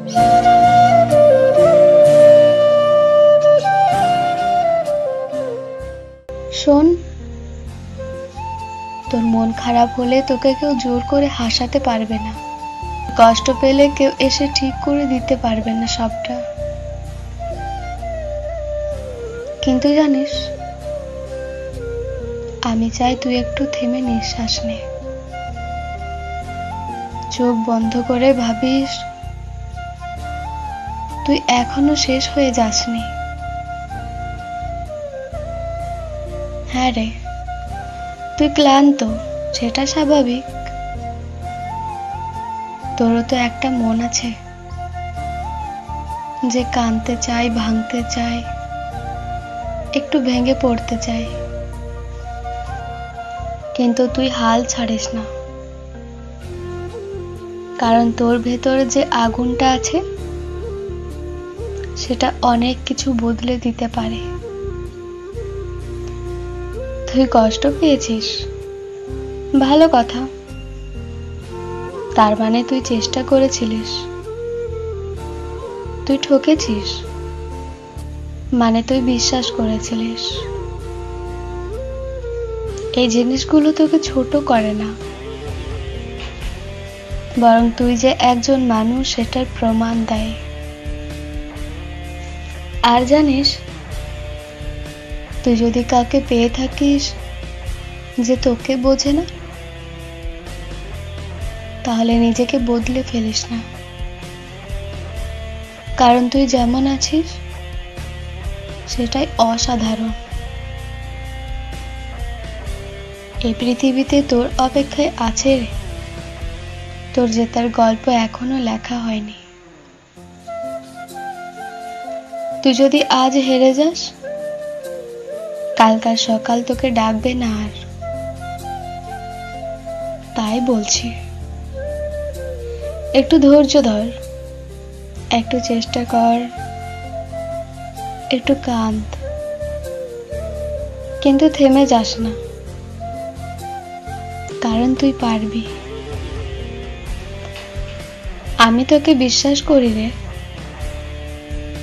শোন, তোর মন খারাপ হলে তোকে কেউ জোর করে হাসাতে পারবে না, কষ্ট পেলে কেউ এসে ঠিক করে দিতে পারবে না সবটা। কিন্তু জানিস, আমি চাই তুই একটু থেমে নিঃশ্বাস নে, চোখ বন্ধ করে ভাবিস তুই এখনো শেষ হয়ে যাসনি। হ্যাঁ রে, তুই ক্লান্ত, সেটা স্বাভাবিক। তোরও তো একটা মন আছে যে কাঁদতে চায়, ভাঙতে চায়, একটু ভেঙে পড়তে চায়, কিন্তু তুই হাল ছাড়িস না, কারণ তোর ভেতরে যে আগুনটা আছে সেটা অনেক কিছু বদলে দিতে পারে। তুই কষ্ট পেয়েছিস, ভালো কথা, তার মানে তুই চেষ্টা করেছিলিস। তুই ঠকেছিস, মানে তুই বিশ্বাস করেছিলিস। এই জিনিসগুলো তোকে ছোট করে না, বরং তুই যে একজন মানুষ সেটার প্রমাণ দেয়। আর জানিস, তুই যদি কাউকে পেয়ে থাকিস যে তোকে বোঝে না, তাহলে নিজেকে বদলে ফেলিস না, কারণ তুই যেমন আছিস সেটাই অসাধারণ। এই পৃথিবীতে তোর অপেক্ষায় আছে রে, তোর জেতার গল্প এখনো লেখা হয়নি। তুই যদি আজ হেরে যাস, কালকার সকাল তোকে ডাকবে না আর। তাই বলছি, একটু ধৈর্য ধর, একটু চেষ্টা কর, একটু কাঁদ, কিন্তু থেমে যাস না, কারণ তুই পারবি। আমি তোকে বিশ্বাস করি রে,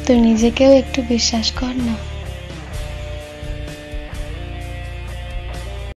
তুই নিজেকেও একটু বিশ্বাস কর না।